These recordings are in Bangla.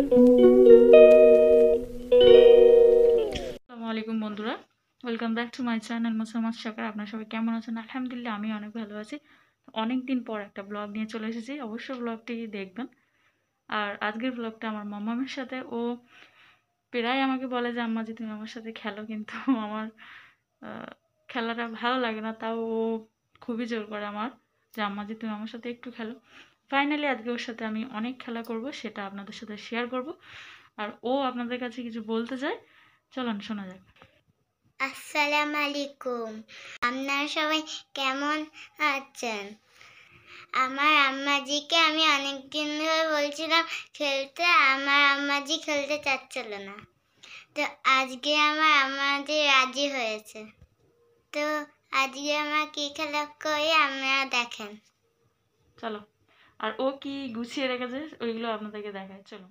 আসসালামু আলাইকুম বন্ধুরা, welcome back to my channel Mosammad Shakar. আপনারা সবাই কেমন আছেন? আলহামদুলিল্লাহ আমি অনেক ভালো আছি। অনেক দিন পর একটা ব্লগ নিয়ে চলে এসেছি, অবশ্যই ব্লগটি দেখবেন। আর আজকের ব্লগটা আমার মামামের সাথে। ও প্রায় আমাকে বলে যে আম্মা যে তুমি আমার সাথে খেলো, কিন্তু আমার খেলাটা ভালো লাগে না। তাও ও খুবই জোর করে আমার যে আম্মা যে তুমি আমার সাথে একটু খেলো। ফাইনালি আজকে ওর সাথে আমি অনেক খেলা করব, সেটা আপনাদের সাথে শেয়ার করব। আর ও আপনাদের কাছে কিছু বলতে চায়, চলুন শোনা যাক। আসসালামু আলাইকুম। আপনারা সবাই কেমন আছেন? আমার আম্মাজিকে আমি অনেকদিন ধরে বলছিলাম খেলতে, আমার আম্মাজি খেলতে চাচ্ছিল না। তো আজকে আমার আম্মাজি রাজি হয়েছে। তো আজকে আমরা কি খেলা করি আপনারা দেখেন। চলো, আর ও কি গুছিয়ে রেখেছে ওইগুলো আপনাদেরকে দেখায়, চলো।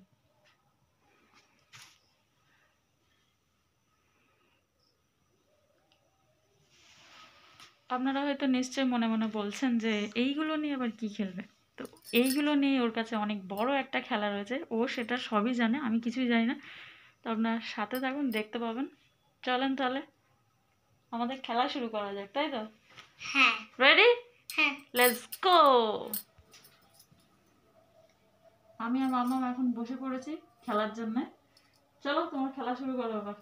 আপনারা হয়তো নিশ্চয়ই মনে মনে বলছেন যে এইগুলো নিয়ে আবার কি খেলবে। তো এইগুলো নিয়ে ওর কাছে অনেক বড় একটা খেলা রয়েছে, ও সেটা সবই জানে, আমি কিছুই জানি না। তো আপনার সাথে থাকুন, দেখতে পাবেন। চলেন তাহলে আমাদের খেলা শুরু করা যাক, তাই তো? হ্যাঁ রেডি? হ্যাঁ লেটস গো। আমি আর মাম্মা এখন বসে পড়েছি খেলার জন্য। চলো তোমার খেলা শুরু করো আবার,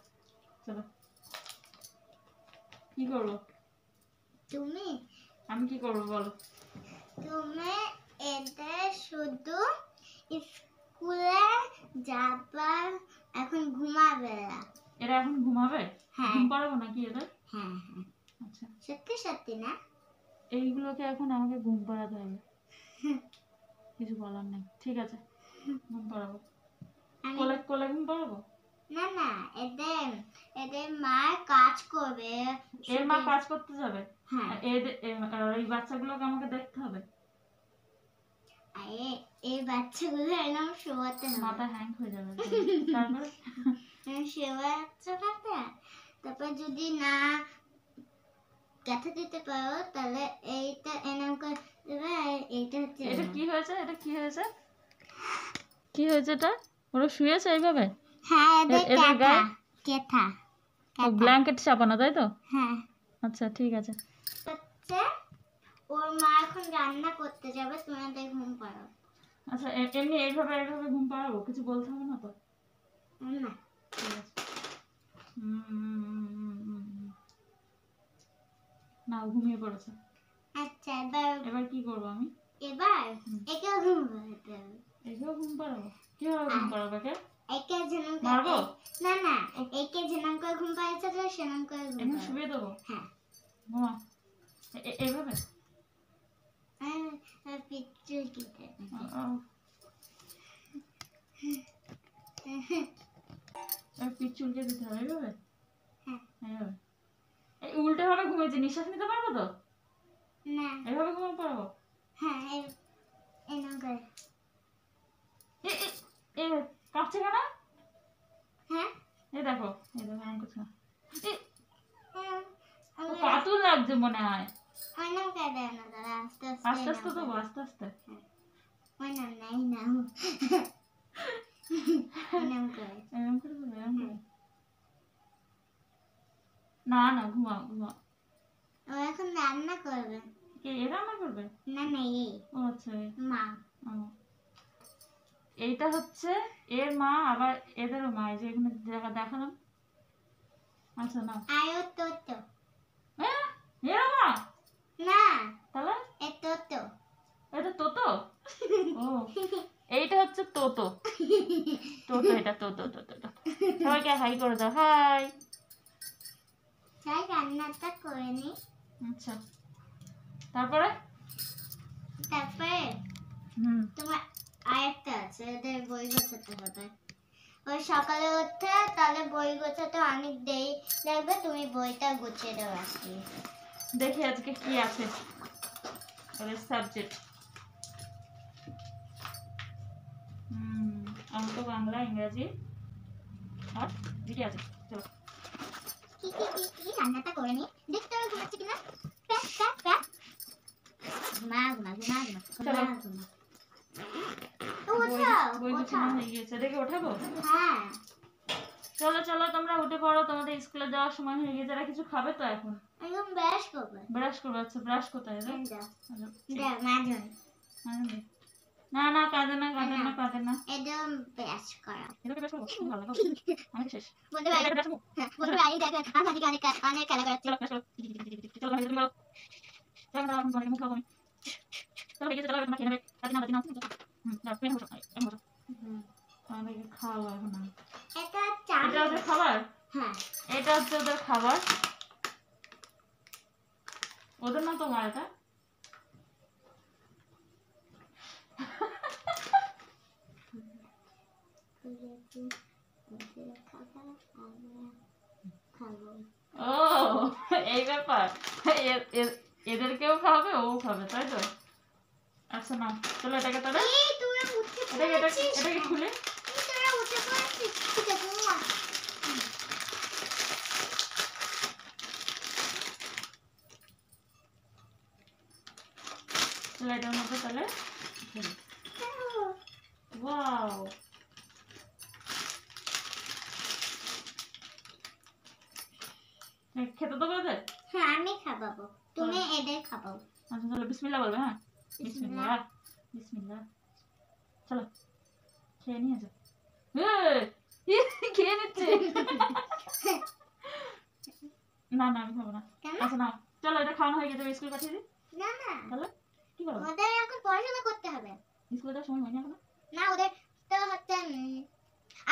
চলো। কি করবো? তুমি আমি কি করবো বলো? তুমি এদের শুধু স্কুলে যাবার, এখন ঘুমাবে না। এরা এখন ঘুমাবে? হ্যাঁ। ঘুম পাড়াবো নাকি এদের? হ্যাঁ হ্যাঁ, আচ্ছা, সত্যি সত্যি না? এইগুলোকে এখন আমাকে ঘুম পাড়াতে হবে। কিছু বলার নেই, ঠিক আছে, ঘুম পাড়াবো। কোলে কোলে ঘুম পাড়াবো? না না, এদের এদের মা কাজ করবে। এর মা কাজ করতে যাবে? হ্যাঁ। এই বাচ্চাগুলোকে আমাকে দেখতে হবে। আরে এই বাচ্চাগুলো এরকম শোয়াতে হবে। মাথা হ্যাং হয়ে যাবে। তারপরে শোয়াচ্ছে না, তারপর যদি না কথা দিতে পারো তাহলে এইটা এরকম করে দেবে। আর এইটা হচ্ছে এটা কি হয়েছে? এটা কি হয়েছে? কি হয়েছে এটা? ওরা শুয়েছে এইভাবে? হ্যাঁ, এদের এদের গায়ে কেথা ব্ল্যাঙ্কেট চাপানো, তাই তো? হ্যাঁ। আচ্ছা, ঠিক আছে। হচ্ছে ওর মা এখন রান্না করতে যাবে, তোমাদের ঘুম পাড়ো। আচ্ছা, এমনি এইভাবে এইভাবে ঘুম পাড়াবো? কিছু বলতে হবে না তো? না, ঠিক আছে। না, ঘুমিয়ে পড়েছে। আচ্ছা এবার এবার কি করবো আমি? এবার একে ঘুম পাড়াতে হবে। একেও ঘুম পাড়াবো? কিভাবে ঘুম পাড়াবো একে? একে যেমন মারবো? না না, একে যেমন করে ঘুম পাড়াতে হবে সেমন করে ঘুম এমনি পাড়াবে। শুয়ে দেবো? হ্যাঁ। ঘুমা। এইভাবে? আর পিচ্চু কিতে পিঠ চুলকে দিতে হবে এইভাবে? হ্যাঁ। এইভাবে? এই উল্টে ভাবে ঘুমিয়েছি, নিঃশ্বাস নিতে পারবো তো? না। এইভাবে ঘুম পাড়াবো? হ্যাঁ, এরকম করে। এ কাঁপছে কেন? হ্যাঁ, এই দেখো, এই দেখো, এমন করছে না। পাতুল লাগছে মনে হয়। ওইরকম করে দেয় না দাদা, আস্তে আস্তে আস্তে আস্তে দেবো, আস্তে আস্তে। ওইরকম নাই না, এরকম করে। এরকম করে দেবো, এরকম করে? না না, ঘুমাও ঘুমাও। ও এখন রান্না করবে। কে এ রান্না করবে? না না, এই ও আচ্ছা, মা। এইটা হচ্ছে এর মা, আবার এদেরও মা। এই যে এখানে দেখালাম। আচ্ছা না, আয়ো তো তো এর মা না, তাহলে এ তো তো এটা তোতো। ও, এইটা হচ্ছে তোতো। তোতো, এটা তোতো। তোতো, সবাইকে হাই করে দাও, হাই। তাই রান্নাটা করে নি। আচ্ছা, তারপরে তারপরে তোমার আরেকটা আছে, এদের বই গোছাতে হবে। ওই সকালে উঠে তাহলে বই গোছাতে অনেক দেরি লাগবে, তুমি বইটা গুছিয়ে দাও আজকে। দেখি আজকে কি আছে ওদের সাবজেক্ট। অঙ্ক, বাংলা, ইংরেজি আর জিকে আছে। চলো, কি রান্নাটা করে নি, দেখতে হবে ঘুমাচ্ছে কিনা। ঘুমা ঘুমা ঘুমা ঘুমা ঘুমা ঘুমা। ও ওঠো। বই গুছানো হয়ে গিয়েছে, দেখে ওঠাবো? হ্যাঁ চলো চলো তোমরা উঠে পড়ো, তোমাদের স্কুলে যাওয়ার সময় হয়ে গেছে। এরা কিছু খাবে তো এখন? একদম ব্রাশ করবে। ব্রাশ করবে? আচ্ছা ব্রাশ কোথায় রে? মাজন না না, কাঁদে না কাঁদে না কাঁদে না। একদম ব্রাশ করা। এটাকে ব্রাশ করবো? ভালো লাগো আমি শেষ। বন্ধু ভাই বন্ধু ভাই দেখো আমাকে অনেক অনেক খেলা করাচ্ছে। চলো ব্রাশ করো। চলো ভাই তুমি বলো। চলো না এখন তোমাকে মুখ খাবো আমি। চলো হয়ে গেছে, চলো তোমরা খেয়ে নেবে। তাতে না তাতে না। যাও তুমি বসো, আমি বসো। আমাদেরকে খাওয়া এখন আমি। এটা চা। এটা ওদের খাবার? হ্যাঁ এটা হচ্ছে ওদের খাবার। ওদের না তোমার এটা। ও এই ব্যাপার। এদেরকেও খাওয়াবে, ও খাবে, তাই তো? আচ্ছা না, চলো এটাকে তাহলে এই তোরা উঠতে এটাকে খুলে তোরা উঠে পড়ছিস। ঠিক আছে মা। চলো এটার মধ্যে তাহলে ওয়াও। খেতে দেবো ওদের? হ্যাঁ আমি খাওয়াবো, তুমি এদের খাওয়াও। আচ্ছা চলো বিসমিল্লাহ বলবে। হ্যাঁ বিসমিল্লাহ বিসমিল্লাহ। চলো খেয়ে নিয়ে যাও। খেয়ে নিচ্ছে। না না আমি খাবো না। আচ্ছা না চলো, এটা খাওয়ানো হয়ে গেছে, স্কুল পাঠিয়ে দিই। না না তাহলে কি করবো? ওদের এখন পড়াশোনা করতে হবে। স্কুলে যাওয়ার সময় হয়নি এখনো? না ওদের তো হচ্ছে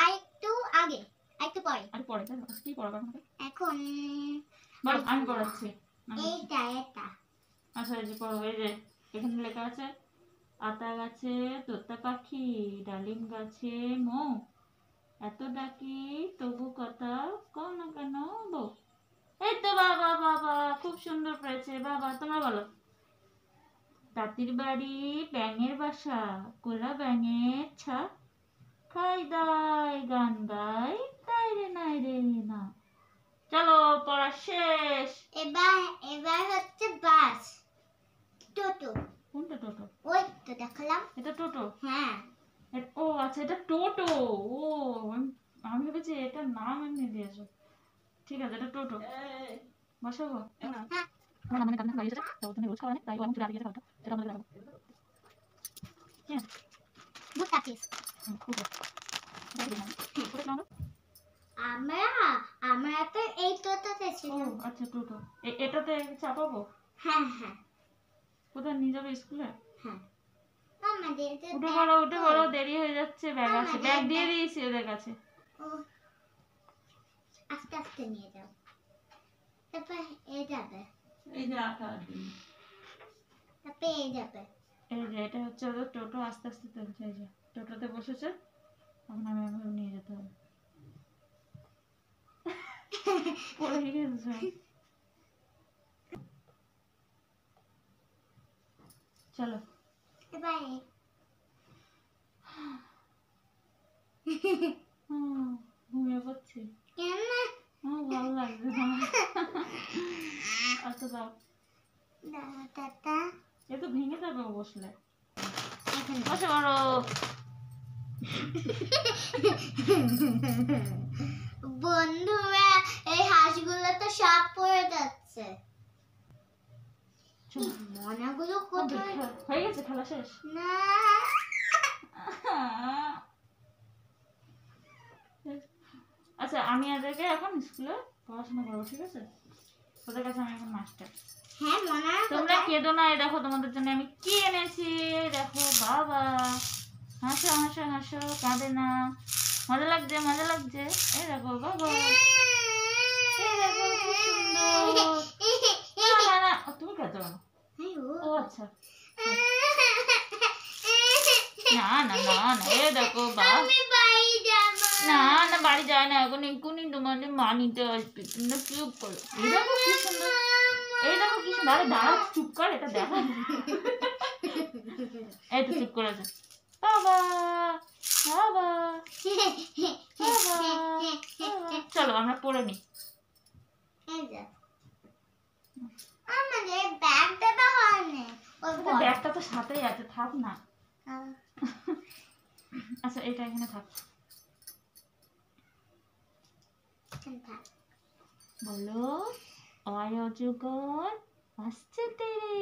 আরেকটু আগে আরেকটু পরে। আর পরে তাই তো? কি পড়াবো এখন? এখন বলো আমি পড়াচ্ছি। এইটা এটা আচ্ছা এই যে পড়ো। এই যে এখানে লেখা আছে আতা গাছে তোতা পাখি, ডালিম গাছে মৌ, এত ডাকি তবু কথা কও না কেন বউ। এই তো বাবা বাবা, খুব সুন্দর পড়েছে বাবা। তোমরা বলো। তাঁতির বাড়ি ব্যাঙের বাসা, কোলা ব্যাঙের ছা, খাই দাই গান গাই, তাই রে নাই রে না। চলো পড়া শেষ। এবার এবার হচ্ছে বাস টোটো। কোনটা টোটো? ওই তো দেখালাম। এটা টোটো? হ্যাঁ ও আচ্ছা এটা টোটো। ও আমি ভেবেছি এটা নাম এমনি দিয়েছো। ঠিক আছে এটা টোটো। বসাবো? হ্যাঁ আমার আমাদের কান্না বাড়ি এসেছে, তো তুমি রোজ খাওয়া নেই, তাই ও আমি চলে আসি খাওয়াটা, সেটা আমাদের দেখাবো। হ্যাঁ বুঝ কাটিস। খুব আমরা আমরা তো এই টোটোতে ও ছিলাম। আচ্ছা টোটো। এটাতে চাপাবো? হ্যাঁ হ্যাঁ কোথায় নিয়ে যাবে স্কুলে? হ্যাঁ আমাদের তো উঠে পড়ো দেরি হয়ে যাচ্ছে। ব্যাগ আছে, ব্যাগ দিয়ে দিয়েছি ওদের কাছে। ও আস্তে আস্তে নিয়ে যাও, তারপর এ যাবে, এই যে রাখা দিন। তারপর এ যাবে। এই যে এটা হচ্ছে ওদের টোটো, আস্তে আস্তে চলছে। এই যে টোটোতে বসেছে, এখন আমি এভাবে নিয়ে যেতে হবে। পড়ে গেছে। চলো এবার ঘুমিয়ে পড়ছি। কেন ভালো লাগছে না। আচ্ছা দাও। দাদা এ তো ভেঙে যাবে ও বসলে। এখন বসে পড়ো। বন্ধুরা এই হাঁসগুলো তো সব পড়ে যাচ্ছে। মনাগুলো কোথায়? হয়ে গেছে খেলা শেষ? না আচ্ছা আমি এদেরকে এখন স্কুলে পড়াশোনা করবো, ঠিক আছে? ওদের কাছে আমি এখন মাস্টার। হ্যাঁ মনা তোমরা কেঁদো না, এই দেখো তোমাদের জন্য আমি কি এনেছি। দেখো বাবা, হাসো হাসো হাসো, কাঁদে না। মজা লাগছে মজা লাগছে। এই দেখো বাবা, এই দেখো কি সুন্দর। না না না, তুমি কাঁদো না। ও আচ্ছা না না না না, এই দেখো বাবা। আমি বাড়ি যাব না না বাড়ি যায় না এখন, এক্ষুনি তোমাদের মা নিতে আসবে, তোমরা চুপ করো। এই দেখো কি সুন্দর, এই দেখো কি সুন্দর। আরে দাঁড়াও চুপ কর, এটা দেখো। এই তো চুপ করেছে। বাবা বাবা বাবা, চলো আমরা পড়ে নিই। এই যে আমাদের ব্যাগ দেওয়া হয়নি। ওই ব্যাগটা তো সাথেই আছে, থাক না। আচ্ছা আচ্ছা এটা এখানে থাক। বলো অয় অজগর আসছে তেরে,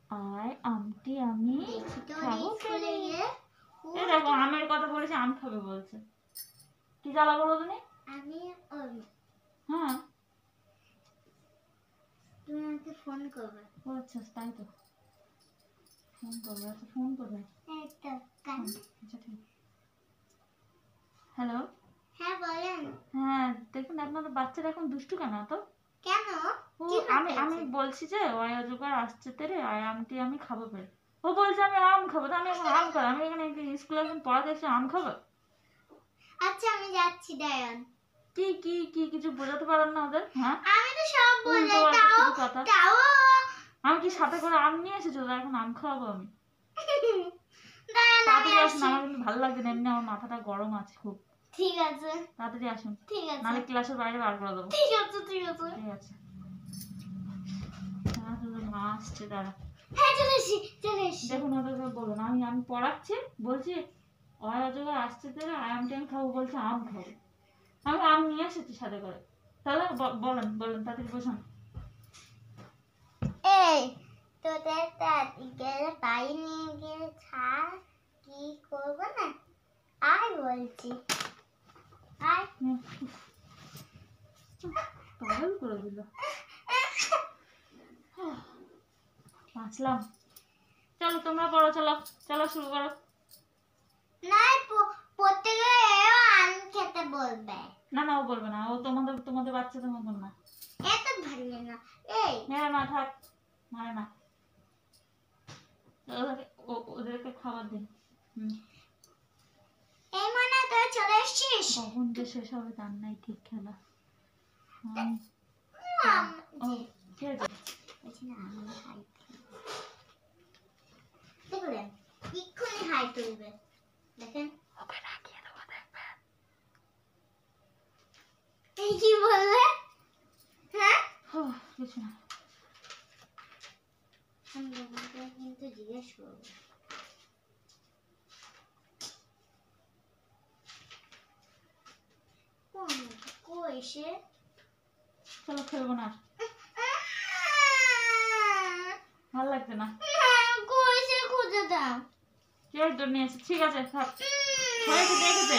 আয় আমটি আমি খাবো পেরে। এ দেখো আমের কথা বলেছে, আম খাবে বলছে। কি জ্বালা বলো তুমি? আমি হ্যাঁ তুমি আমাকে ফোন করবে। ও আচ্ছা তাই তো, ফোন করবে। আচ্ছা ফোন করবে। আচ্ছা ঠিক। হ্যালো। হ্যাঁ বলেন। হ্যাঁ দেখুন আপনাদের বাচ্চারা এখন দুষ্টু কেন তো? কেন? ও কি আমি আমি বলছি যে অয় অজগর আসছে তেরে, আয় আমটি আমি খাবো পেরে। ও বলছে আমি আম খাবো, তো আমি এখন আম খাবো। আমি এখানে স্কুলে এখন পড়াতে এসে আম খাবো? আচ্ছা আমি যাচ্ছি দাঁড়ান। কি কি কি কিছু বোঝাতে পারেন না ওদের? হ্যাঁ আমি তো সব বললাম, উল্টো পাল্টা শুধু কথা। তাও আমি কি সাথে করে আম নিয়ে এসেছি ওদের এখন আম খাওয়াবো আমি? দাঁড়ান আমি তাড়াতাড়ি আসুন, আসি। আমার কিন্তু ভালো লাগছে না, এমনি আমার মাথাটা গরম আছে খুব। ঠিক আছে তাড়াতাড়ি আসুন, ঠিক আছে নাহলে ক্লাসের বাইরে বার করে দেবো। ঠিক আছে ঠিক আছে ঠিক আছে। হ্যাঁ তোদের মা আসছে, দাঁড়া। হ্যাঁ চলে এসি চলে এসি। দেখুন ওদেরকে বলুন আমি আমি পড়াচ্ছি, বলছি অয় অজগর আসছে তেরে, আয় আমটি আমি খাবো, বলছে আম খাবো। আমি আম নিয়ে এসেছি সাথে করে। তাহলে বলেন বলেন তাড়াতাড়ি বসান। এই তোদের দাদিকে বাড়ি নিয়ে গিয়ে ছাড়, কি করবো না আর বলছি আর পাগল করে দিল। বাঁচলাম। চলো তোমরা পড়ো, চলো চলো শুরু করো। না প্রত্যেকে আম খেতে বলবে। না না ও বলবে না, ও তোমাদের তোমাদের বাচ্চাদের মতন না। এত ভালো না। এই মেরে না, থাক, মারে না। ওদেরকে খাবার দিন। এই মনে তুই চলে এসেছিস? কখন যে শেষ হবে তার নাই ঠিক খেলা। ও ঠিক আছে। দেখলেন এক্ষুনি হাই তুলবে, দেখেন ওকে রাখিয়ে দেবো, দেখবে। এই কি বললে? হ্যাঁ কিছু না। আমি কিন্তু জিজ্ঞেস করবো। কই সে? চলো খেলবো না, ভালো লাগছে না। কই সে খুঁজে দাও। কেউ তোর নিয়ে এসে, ঠিক আছে থাক, হয়েছে দেখেছে।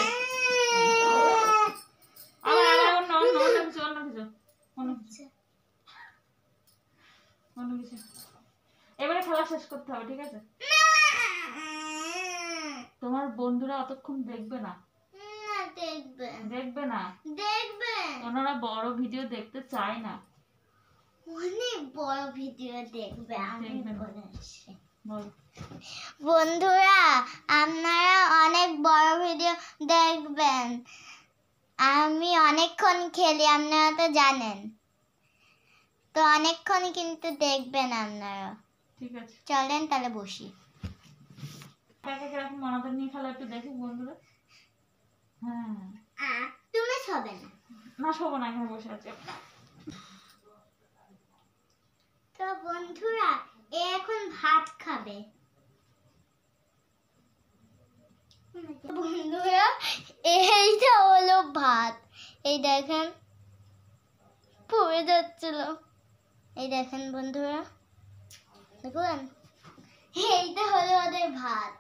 আবার আবার অন্য অন্য অন্য কিছু অন্য কিছু অন্য কিছু অন্য কিছু। এবারে খেলা শেষ করতে হবে, ঠিক আছে? তোমার বন্ধুরা অতক্ষণ দেখবে না। দেখবে দেখবে না, দেখবে ওনারা বড় ভিডিও দেখতে চায় না। অনেক বড় ভিডিও দেখবে আমি দেখবে না। বলেছি। বল। বন্ধুরা আপনারা অনেক বড় ভিডিও দেখবেন, আমি অনেকক্ষণ খেলি আপনারা তো জানেন, তো অনেকক্ষণ কিন্তু দেখবেন আপনারা। ঠিক আছে চলেন তাহলে বসি। কাকে কিরকম মনাদের নিয়ে খেলা একটু দেখি বন্ধুরা। হ্যাঁ তুমি শোবে না? না শোবো না, এখানে বসে আছি। তো বন্ধুরা এ এখন ভাত খাবে। বন্ধুরা এইটা হলো ভাত, এই দেখেন পড়ে যাচ্ছিল, এই দেখেন বন্ধুরা দেখুন, এইটা হলো ওদের ভাত।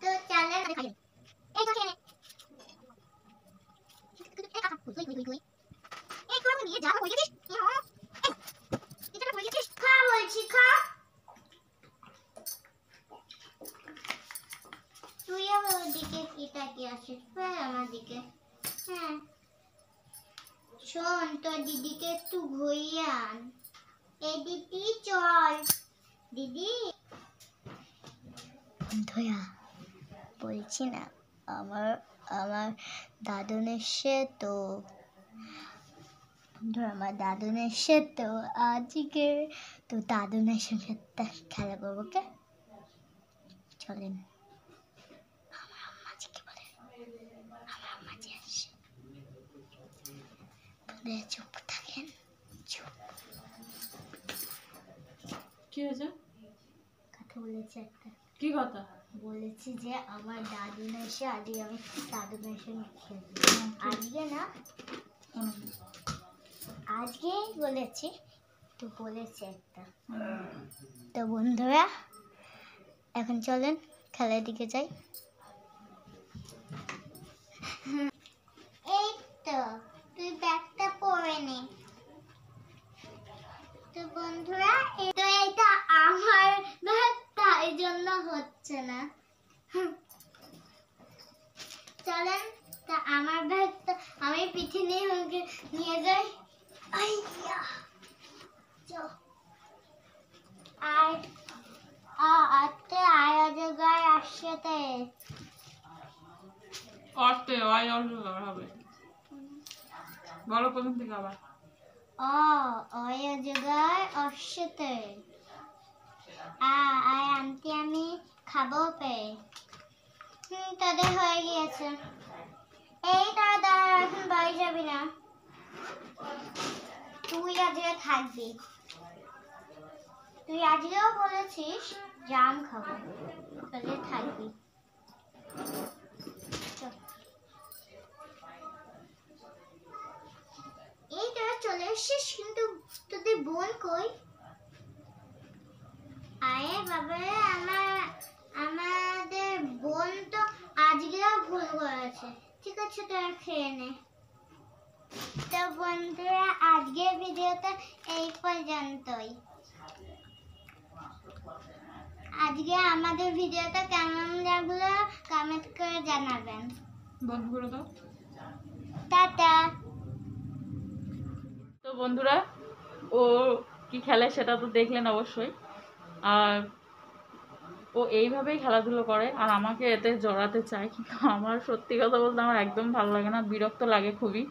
তো চলেন খাই। এই তো খেয়ে এই খাওয়া নিয়ে যাবো হয়ে গেছিস। এটা হয়ে গেছিস, খা বলছি খা। তুই আমার ওদিকে কি তাকিয়ে আছিস? আমার দিকে। হ্যাঁ শোন, তোর দিদিকে একটু ঘুরিয়ে আন। এই দিদি চল। দিদি বন্ধুরা বলছি না, আমার আমার দাদুন এসে তো, আমার দাদুন এসে তো আজকে, তো দাদুনের সঙ্গে খেলা করবো। কে চলেন। আমার আম্মাজিকে বলে, আমার আম্মাজি আসছে। চুপ থাকেন, চুপ। কি হয়েছে? কথা বলেছে একটা। কি কথা? বলেছি যে আমার দাদু না এসে আজকে আমি দাদু ভাইয়ের সঙ্গে খেলবো। আজকে না, আজকেই বলেছি, তো বলেছে একটা। তো বন্ধুরা এখন চলেন খেলার দিকে যাই। এই তো তুই ব্যাগটা পরে নে। তো বন্ধুরা এটা আমার ব্যাগটা, এই জন্য হচ্ছে না। চলেন তা আমার ব্যাগটা আমি পিঠে নিয়ে যাই। আইয়া চল। আর আতে আয়োজগার আসছে করতে হয় হবে। বলো প্রথম থেকে আবার। অয়োজগার আসছে আর আন্টি আমি খাবো পে। তাদের হয়ে গিয়েছে। এই দাদা এখন বাড়ি যাবি না, তুই আজকে থাকবি। তুই আজকেও বলেছিস জাম খাবো, তাহলে থাকবি। এই তোরা চলে এসেছিস, কিন্তু তোদের বোন কই? আরে বাবা, আমাদের বোন তো আজকেও ভুল করেছে। ঠিক আছে তোরা খেয়ে নে। তো বন্ধুরা আজকের ভিডিওটা এই পর্যন্তই। আজকে আমাদের ভিডিওটা কেমন লাগলো কমেন্ট করে জানাবেন। বন্ধ করে দাও। টাটা। তো বন্ধুরা ও কি খেলে সেটা তো দেখলেন অবশ্যই। আর ও এইভাবেই খেলাধুলো করে আর আমাকে এতে জড়াতে চায়, কিন্তু আমার সত্যি কথা বলতে আমার একদম ভালো লাগে না, বিরক্ত লাগে খুবই।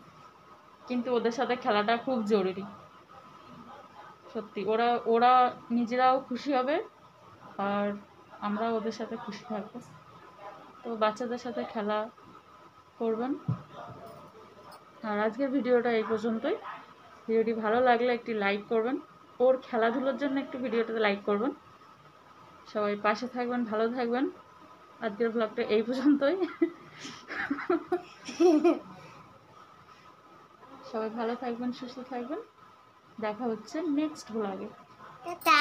কিন্তু ওদের সাথে খেলাটা খুব জরুরি সত্যি। ওরা ওরা নিজেরাও খুশি হবে আর আমরা ওদের সাথে খুশি থাকবো। তো বাচ্চাদের সাথে খেলা করবেন। আর আজকের ভিডিওটা এই পর্যন্তই। ভিডিওটি ভালো লাগলে একটি লাইক করবেন, ওর খেলাধুলোর জন্য একটু ভিডিওটাতে লাইক করবেন। সবাই পাশে থাকবেন, ভালো থাকবেন। আজকের ব্লগটা এই পর্যন্তই। সবাই ভালো থাকবেন, সুস্থ থাকবেন। দেখা হচ্ছে নেক্সট ব্লগে। টাটা।